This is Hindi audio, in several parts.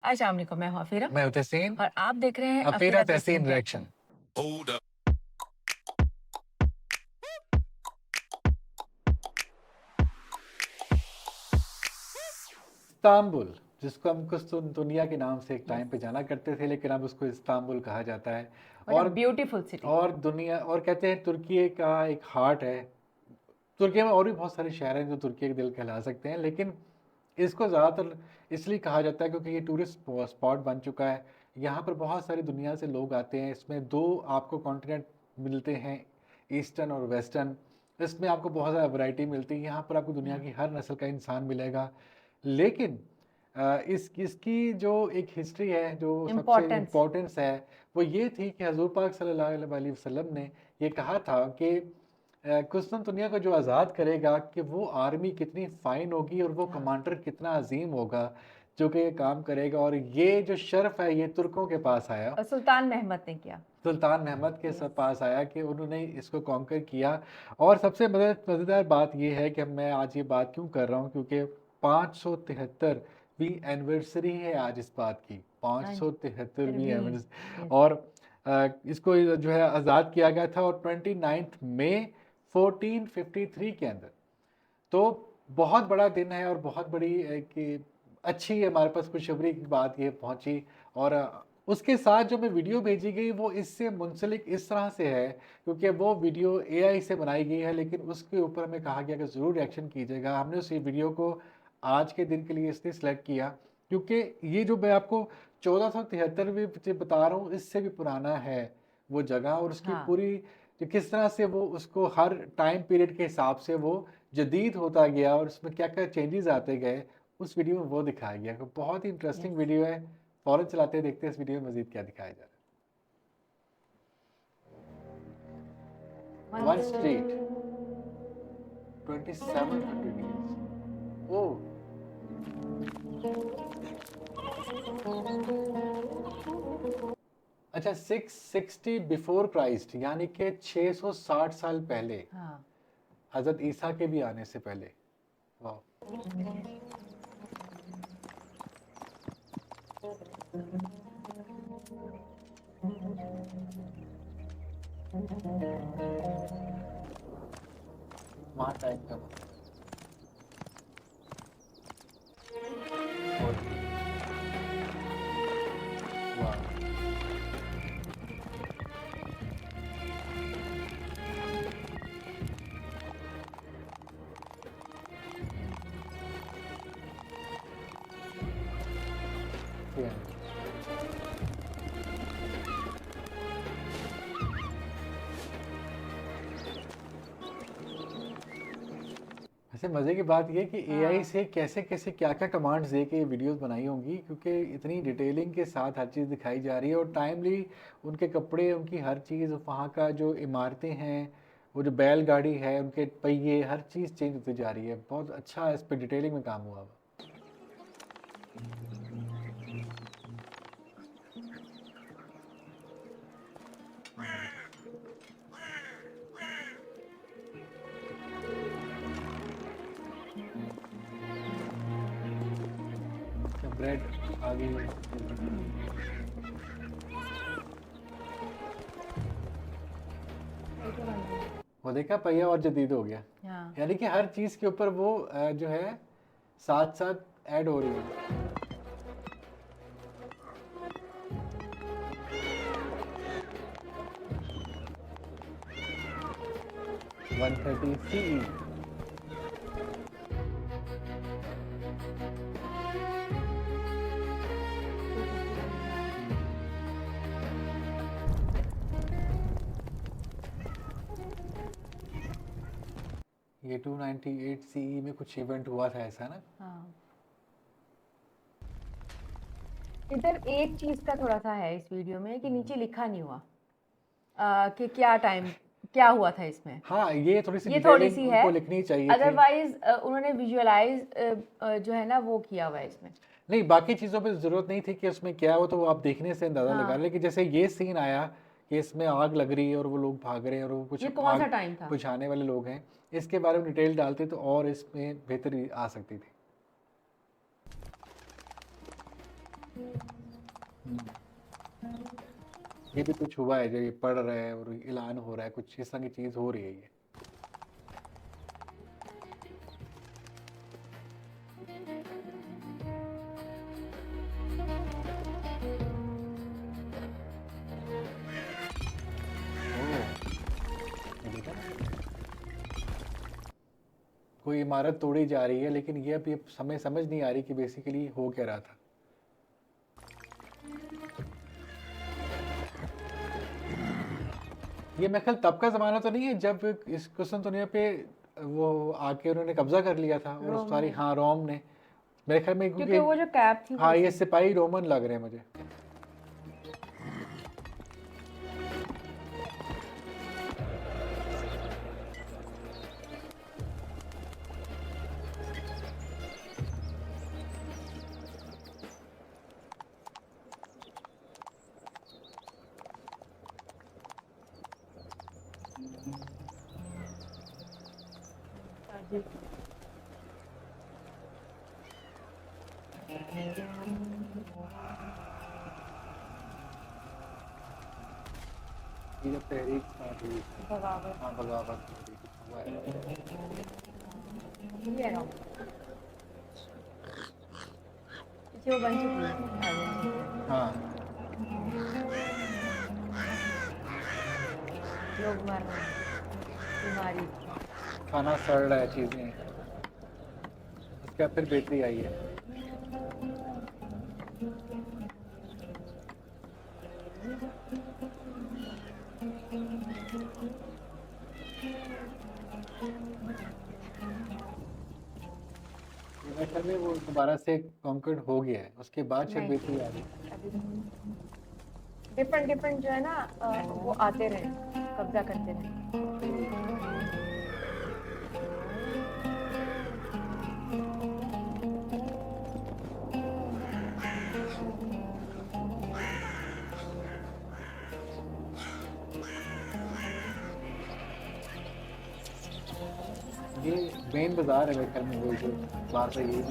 अस्सलाम वालेकुम, मैं हूं अफीरा मैं हूं तहसीन। और आप देख रहे हैं अफीरा अफीरा तहसीन तहसीन रिएक्शन। इस्तांबुल, जिसको हम कुस्तुन दुनिया के नाम से एक टाइम पे जाना करते थे, लेकिन अब उसको इस्तांबुल कहा जाता है। व्हाट अ और ब्यूटीफुल सिटी। और दुनिया और कहते हैं तुर्की का एक हार्ट है। तुर्की में और भी बहुत सारे शहर हैं जो तुर्की के दिल कहला सकते हैं, लेकिन इसको ज़्यादातर इसलिए कहा जाता है क्योंकि ये टूरिस्ट स्पॉट बन चुका है। यहाँ पर बहुत सारी दुनिया से लोग आते हैं। इसमें दो आपको कॉन्टिनेंट मिलते हैं, ईस्टर्न और वेस्टर्न। इसमें आपको बहुत ज़्यादा वैरायटी मिलती है। यहाँ पर आपको दुनिया की हर नस्ल का इंसान मिलेगा। लेकिन इसकी जो एक हिस्ट्री है, जो सबसे इम्पोर्टेंस है, वो ये थी कि हजूर पाक सल्लल्लाहु अलैहि वसल्लम ने ये कहा था कि कुस्तुन दुनिया को जो आज़ाद करेगा कि वो आर्मी कितनी फ़ाइन होगी और वो कमांडर कितना अजीम होगा जो कि ये काम करेगा। और ये जो शर्फ है ये तुर्कों के पास आया, सुल्तान महमद ने किया। सुल्तान महमद के पास आया कि उन्होंने इसको कॉन्कर किया। और सबसे मज़ेदार बात ये है कि मैं आज ये बात क्यों कर रहा हूँ, क्योंकि 573वीं एनिवर्सरी है आज इस बात की, 573वीं एनिवर्सरी। और इसको जो है आज़ाद किया गया था और 29 मई 1453 के अंदर। तो बहुत बड़ा दिन है और बहुत बड़ी कि अच्छी हमारे पास खुशखबरी की बात ये पहुंची। और उसके साथ जो मैं वीडियो भेजी गई वो इससे मुंसलिक इस तरह से है क्योंकि वो वीडियो एआई से बनाई गई है, लेकिन उसके ऊपर हमें कहा गया कि ज़रूर रिएक्शन कीजिएगा। हमने उस वीडियो को आज के दिन के लिए इसलिए सिलेक्ट किया क्योंकि ये जो मैं आपको 1473 बता रहा हूँ इससे भी पुराना है वो जगह। और उसकी पूरी जो किस तरह से वो उसको हर टाइम पीरियड के हिसाब से वो जदीद होता गया और उसमें क्या क्या चेंजेस आते गए, उस वीडियो में वो दिखाया गया। तो बहुत ही इंटरेस्टिंग वीडियो है। फौरन चलाते देखते हैं इस वीडियो में मजीद क्या दिखाया जा रहा है। One street 2700 years। ओह, अच्छा 660 बिफोर क्राइस्ट, यानी कि 660 साल पहले, हजरत ईसा के भी आने से पहले। वाह, वहाँ टाइम का वैसे मज़े की बात ये कि एआई से कैसे कैसे क्या क्या कमांड्स दे के वीडियोस बनाई होंगी, क्योंकि इतनी डिटेलिंग के साथ हर चीज़ दिखाई जा रही है और टाइमली उनके कपड़े, उनकी हर चीज़, वहाँ का जो इमारतें हैं, वो जो बैलगाड़ी है, उनके पहिए, हर चीज़ चेंज होती जा रही है। बहुत अच्छा इस पर डिटेलिंग में काम हुआ हुआ। ब्रेड आ गई। वो देखा, पहिया और जदीद हो गया, यानी कि हर चीज़ के ऊपर वो जो है साथ साथ ऐड हो रही है। 130 CE। ये 298 CE में कुछ इवेंट हुआ था ऐसा ना। इधर एक चीज का थोड़ा सा है इस वीडियो में कि नीचे लिखा नहीं हुआ कि क्या टाइम क्या हुआ था इसमें। हाँ, ये थोड़ी सी है, उनको लिखनी चाहिए। अदरवाइज उन्होंने विजुअलाइज जो है ना वो किया हुआ है इसमें। नहीं, बाकी चीज़ों पे ज़रूरत नहीं थी कि उसमें क्या हो, तो वो आप देखने से अंदाज़ा लगा रहे। लेकिन जैसे ये सीन आया कि इसमें आग लग रही है और वो लोग भाग रहे हैं और वो कुछ कौन सा टाइम था, बुझाने वाले लोग हैं, इसके बारे में डिटेल डालते तो और इसमें बेहतरी आ सकती थी। ये भी कुछ हुआ है जो ये पढ़ रहे हैं और ऐलान हो रहा है, कुछ इस तरह की चीज हो रही है ये। कोई इमारत तोड़ी जा रही है, लेकिन ये अभी समझ नहीं आ रही कि बेसिकली हो क्या रहा था। ये मैं ख्याल तब का जमाना तो नहीं है जब इस कुस्तुनतुनिया पे वो आके उन्होंने कब्जा कर लिया था और रोम सारी, ने। हाँ रोम ने, मेरे ख्याल में, क्योंकि वो जो कैप थी वो हाँ ये इसी- सिपाही रोमन लग रहे हैं मुझे। ये जब तहरीक स्टार्ट हुई थी, बगावत हाँ बगावत हुई थी, कुछ हुआ है। ये है ना। पीछे वो बन चुकी है आगे। हाँ लोग मर रहे हैं, बीमारी। खाना सड़ रहा है, चीजें, उसके बाद फिर बेटरी आई है। मेरे ख्याल में वो दोबारा से कॉन्कर्ड हो गया है, उसके बाद शायद नहीं। बेटरी आ गई। डिफरेंट डिफरेंट जो है ना वो आते रहे, कब्जा करते रहे। ये मेन बाजार है मेरे ख्याल में, वो जो बात है ये।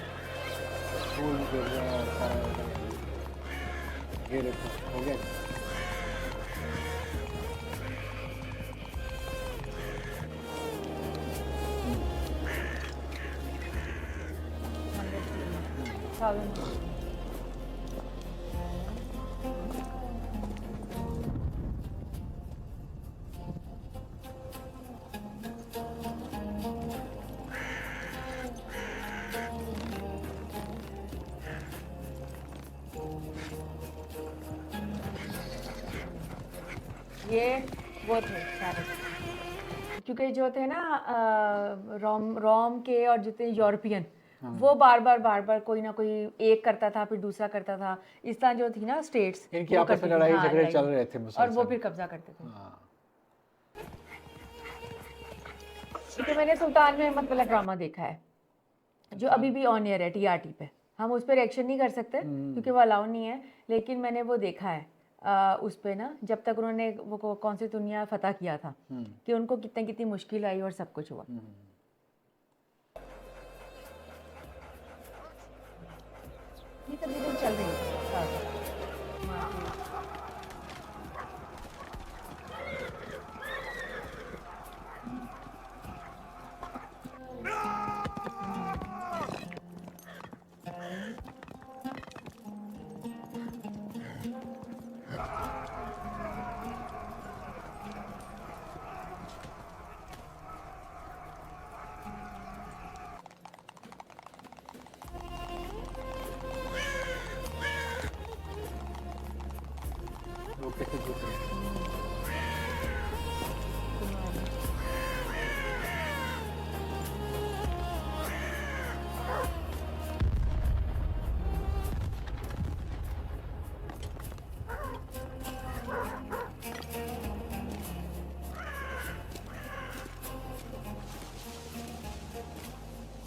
फूल गिर रहे हैं और सारा ये देखो हो गया। ये वो थे सारे, क्योंकि जो थे ना रोम रोम के और जितने यूरोपियन, वो बार बार कोई ना कोई एक करता था फिर दूसरा करता था। इस तरह जो थी ना स्टेट्स, इनकी आपस में लड़ाई झगड़े चल रहे थे और वो मुसलसल। फिर कब्जा करते थे। हाँ क्योंकि मैंने सुल्तान अहमद वाला ड्रामा देखा है जो अभी भी ऑन एयर है टीआरटी पे। हम उस पर रिएक्शन नहीं कर सकते क्योंकि वो अलाउ नहीं है, लेकिन मैंने वो देखा है उस पे ना, जब तक उन्होंने वो कौन सी दुनिया फतह किया था कि उनको कितनी कितनी मुश्किल आई और सब कुछ हुआ। ये सब चीज़ें चल रही है। वो कैसे जीत रहे हैं।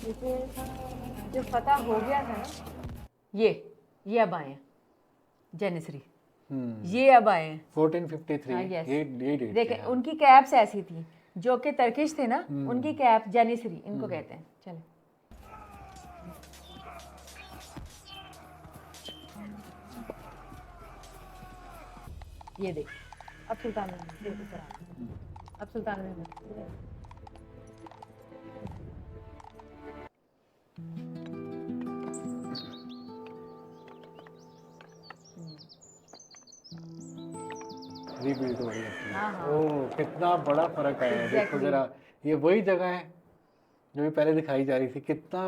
जैसे जो फतह हो गया था ना, ये अब आए हैं। जेनिसरी, हम्म ये अब आए हैं। 1453 हाँ, yes. ये डेट देखें उनकी कैप्स ऐसी थी, जो कि तर्किश थे ना, उनकी कैप जेनिसरी इनको कहते हैं। चले ये देख, अब सुल्तान अब सुल्तान रिबिल्ड हो रही है। हाँ, हाँ। ओह कितना बड़ा फर्क आया है, देखो Exactly. जरा, ये वही जगह है जो भी पहले दिखाई जा रही थी। कितना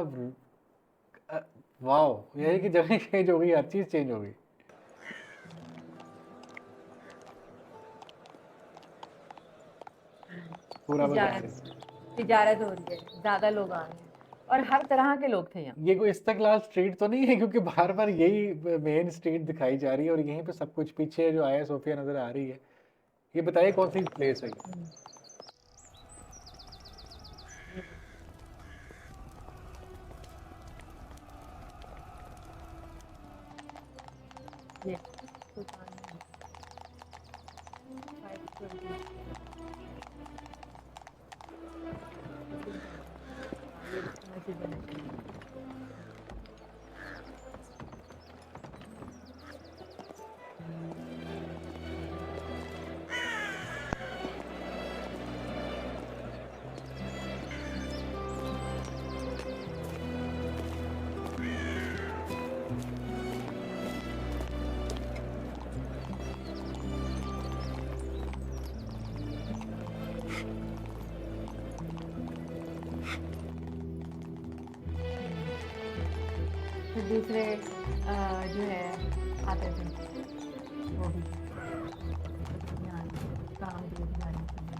वाह, ये है कि जगह चेंज हो गई, हर चीज चेंज हो गई। पूरा बता रही। तिजारत हो रही है, ज्यादा लोग आ रहे हैं और हर तरह के लोग थे यहाँ। ये कोई इस्तकलाल स्ट्रीट तो नहीं है, क्योंकि बार बार यही मेन स्ट्रीट दिखाई जा रही है और यहीं पे सब कुछ, पीछे जो आया सोफिया नजर आ रही है। ये बताइए कौन सी प्लेस है ये? ये सुल्तान 520 ये मस्जिद है। फिर दूसरे जो है आते थे वो भी यहाँ काम के लिए जाने के लिए।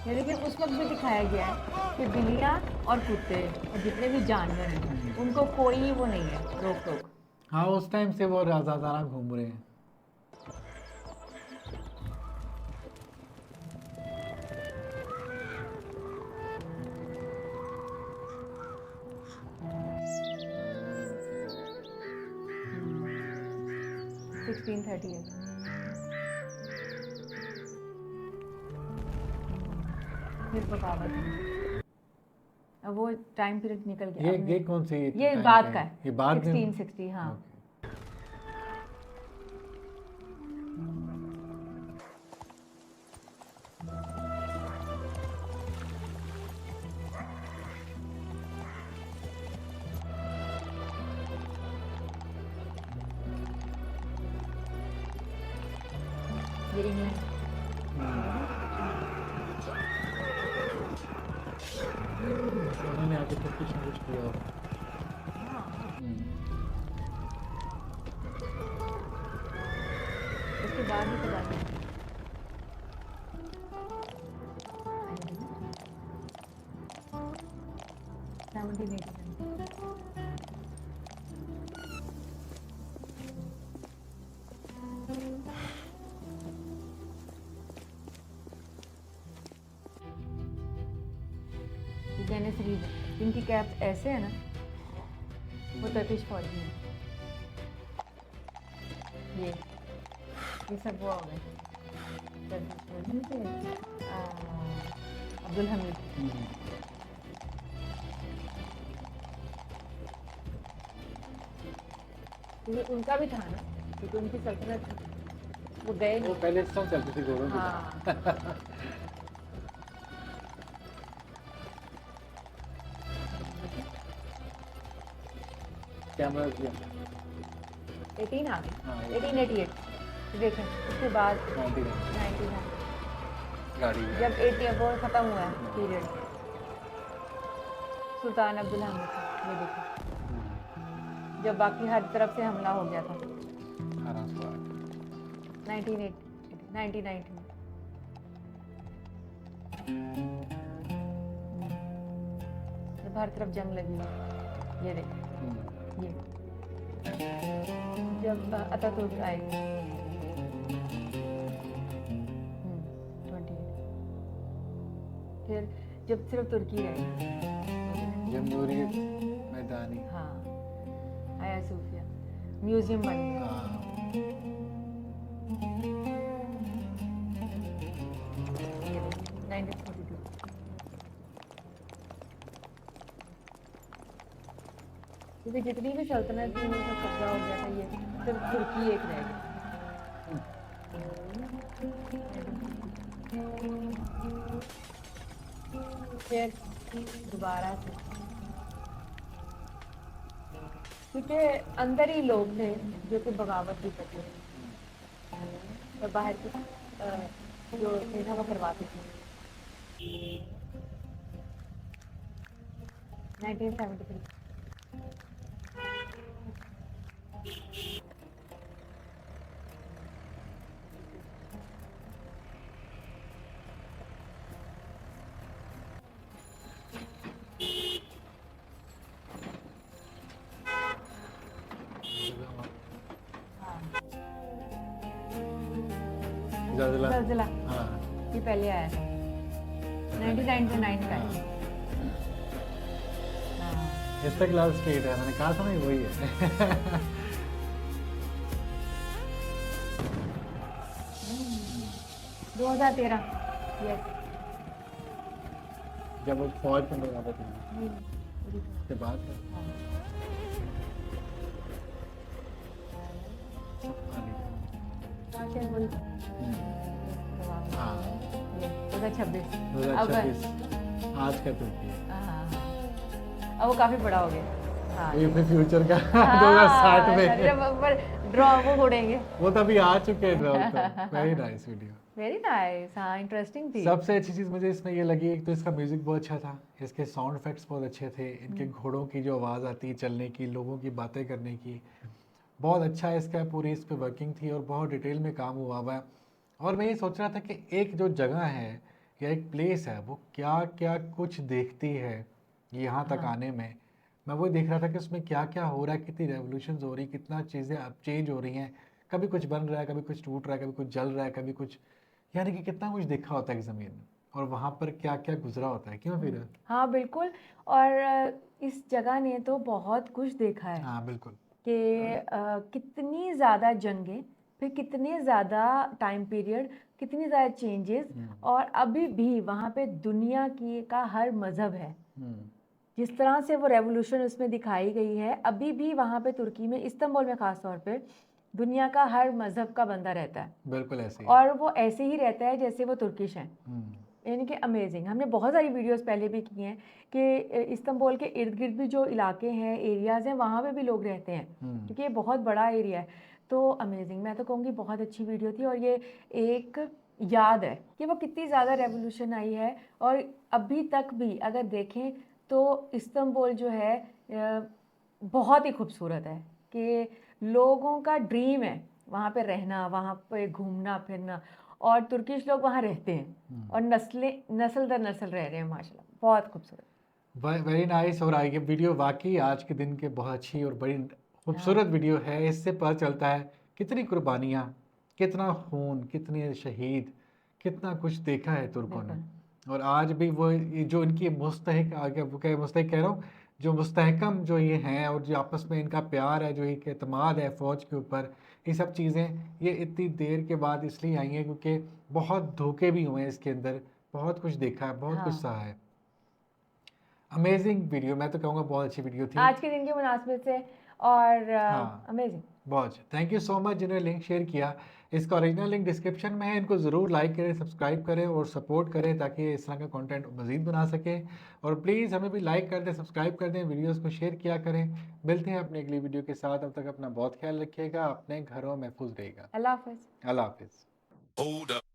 ये देखिए उस वक्त भी दिखाया गया है कि बिल्लियाँ और कुत्ते और जितने भी जानवर हैं उनको कोई वो नहीं है रोक टोक। हाँ, उस टाइम से वो आजादाना घूम रहे हैं। फिर बगावत है। अब वो टाइम पीरियड निकल गया। ये कौन सी ये time बाद पे का है? है, ये बाद में? 1660। हाँ ये इंग्लैंड। उन्होंने आके तो कुछ ना कुछ किया होगा। उसके बाद ही तो बात है। जेनिसरीज है, इनकी कैप ऐसे है ना, वो टर्किश फौजी है। ये सब वो हो गए टर्किश फौजी थे। अब्दुल हमीद। क्योंकि उनका भी था ना, क्योंकि उनकी सल्तनत थी, वो गए वो पहले सब चलती थी गोरों की। हाँ कैमरा किया 18 आ गए। हाँ, 1888 देखें, उसके बाद 99 99 गाड़ी है। जब 80 वो ख़त्म हुआ है पीरियड, सुल्तान अब्दुल हमीद का, ये देखो जब बाकी हर तरफ से हमला हो गया था 1990 में। जब हर तरफ जंग लगी, ये देखो ये जब अतातुर्क आए 28, फिर जब सिर्फ तुर्की रही, जमहूरियत मैदानी। हाँ म्यूजियम बन गया। हाँ, ये देखिए, 1942। क्योंकि जितनी भी सल्तनत थी वो सब कब्जा हो गया था, ये सिर्फ तुर्की एक रह गया। फिर दोबारा से, क्योंकि अंदर ही लोग थे जो कि बगावत भी करते थे और बाहर की जो थे ना वो करवाते थे। 1973। ज़लज़ला। ज़लज़ला हाँ, ये पहले आया था 1999 का। हाँ, इस्तेक़लाल स्टेट है, मैंने कहा था ना ये वही है। 2013। यस। जब वो फौज में लगा था उसके बाद हाँ, 2026। 2026 आज का तुर्की है, अब वो काफी बड़ा हो गया। हाँ, ये अपने फ्यूचर का हाँ, 2060 में जब ड्रॉ वो उड़ेंगे। वो तभी आ चुके हैं ड्रोन तो। Very nice video. Very nice. हाँ, इंटरेस्टिंग थी। सबसे अच्छी चीज़ मुझे इसमें ये लगी, एक तो इसका म्यूज़िक बहुत अच्छा था, इसके साउंड इफेक्ट्स बहुत अच्छे थे, इनके घोड़ों की जो आवाज़ आती है चलने की, लोगों की बातें करने की, बहुत अच्छा इसका पूरी इस पे वर्किंग थी और बहुत डिटेल में काम हुआ हुआ है। और मैं ये सोच रहा था कि एक जो जगह है या एक प्लेस है वो क्या क्या कुछ देखती है यहाँ तक हाँ। आने में। मैं वो देख रहा था कि उसमें क्या क्या हो रहा है, कितनी रेवोल्यूशंस हो रही, कितना चीज़ें अब चेंज हो रही हैं, कभी कुछ बन रहा है, कभी कुछ टूट रहा है, कभी कुछ जल रहा है, कभी कुछ, यानी कि कितना कुछ देखा होता है ज़मीन में और वहाँ पर क्या क्या गुजरा होता है। क्यों फिर? हाँ, बिल्कुल। और इस जगह ने तो बहुत कुछ देखा है हाँ बिल्कुल। कि कितनी ज़्यादा जंगें, फिर कितने ज़्यादा टाइम पीरियड, कितनी ज़्यादा चेंजेस, और अभी भी वहाँ पे दुनिया की का हर मज़हब है। जिस तरह से वो रेवोल्यूशन उसमें दिखाई गई है, अभी भी वहाँ पे तुर्की में, इस्तांबुल में ख़ास तौर पे दुनिया का हर मज़हब का बंदा रहता है, बिल्कुल ऐसे ही। और वो ऐसे ही रहता है जैसे वो तुर्किश हैं। यानी कि अमेजिंग। हमने बहुत सारी वीडियोस पहले भी की हैं कि इस्तांबुल के इर्द गिर्द भी जो इलाके हैं, एरियाज़ हैं, वहाँ पे भी लोग रहते हैं, क्योंकि ये बहुत बड़ा एरिया है। तो अमेजिंग, मैं तो कहूँगी बहुत अच्छी वीडियो थी, और ये एक याद है कि वो कितनी ज़्यादा रेवोल्यूशन आई है। और अभी तक भी अगर देखें तो इस्तांबुल जो है बहुत ही खूबसूरत है, कि लोगों का ड्रीम है वहाँ पे रहना, वहाँ पे घूमना फिरना, और तुर्किश लोग वहाँ रहते हैं और नस्ल दर नस्ल रह रहे हैं माशाल्लाह। बहुत खूबसूरत। Very nice. और ये वीडियो वाकई आज के दिन के बहुत अच्छी और बड़ी खूबसूरत वीडियो है। इससे पता चलता है कितनी कुर्बानियाँ, कितना खून, कितने शहीद, कितना कुछ देखा है तुर्कों ने। और आज भी वो जो इनकी मुस्तहिक, आगे वो क्या मुस्तहिक कह रहा हूँ, जो मुस्तहकम जो ये हैं और जो आपस में इनका प्यार है, जो एक एतमाद है फ़ौज के ऊपर, ये सब चीज़ें ये इतनी देर के बाद इसलिए आई हैं क्योंकि बहुत धोखे भी हुए हैं इसके अंदर, बहुत कुछ देखा है, बहुत कुछ सहा है। अमेजिंग वीडियो, मैं तो कहूँगा बहुत अच्छी वीडियो थी आज के दिन की मुनासिबत से, और अमेजिंग। बहुत अच्छा। थैंक यू सो मच जिन्होंने लिंक शेयर किया। इसका ओरिजिनल लिंक डिस्क्रिप्शन में है, इनको ज़रूर लाइक करें, सब्सक्राइब करें और सपोर्ट करें ताकि इस तरह का कंटेंट मज़ीद बना सकें। और प्लीज़ हमें भी लाइक कर दें, सब्सक्राइब कर दें, वीडियोस को शेयर किया करें। मिलते हैं अपनी अगली वीडियो के साथ, अब तक अपना बहुत ख्याल रखिएगा, अपने घरों महफूज रहिएगा। अल्लाह हाफ़िज़। अल्लाह हाफिज़।